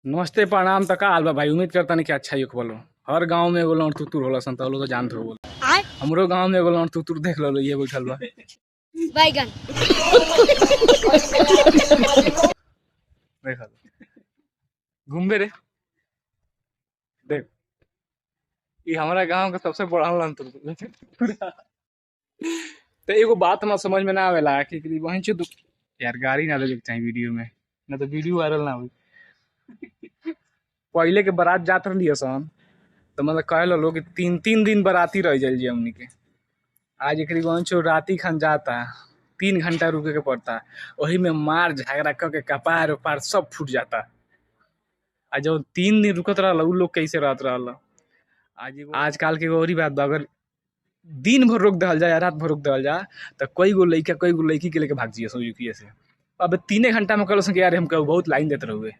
नमस्ते प्रणाम त का हाल बा भाई। उम्मीद करता नहीं कि अच्छा ही बोलो। हर गांव में एगो लौंड तुतुर होला सन, तो जानते हो बोलो। हमरो गांव में एगो लौंड तुतुर देख लो, ये बैठल बा बैगन। देख घूमबे रे। देख ये हमारा गांव का सबसे बड़ा लौंड तुतुर। तो एगो बात हमरा समझ में ना आवेला कि वहीं से यार गाड़ी ना देवे के चाहिए वीडियो में, ना तो वीडियो वायरल ना हुई। पहले के बारात जात रही सन तो मतलब कहे लो कि 3 दिन बाराती रह जाइए हमनी के। आज एक राती खान जाता 3 घंटा रुके के पड़ता, वही में मार झगड़ा करके कपार उपार सब फूट जाता। आज जब 3 दिन रुकत रहा उ लोग कैसे रहत रहा। आजकल के और ही बात बा, अगर दिन भर रोक दल जाए रात भर रोक दल जाए तो कई गो लड़की के लेके भाग जाइए से। अब 3 घंटा में कल यार हम बहुत लाइन देते रहुए।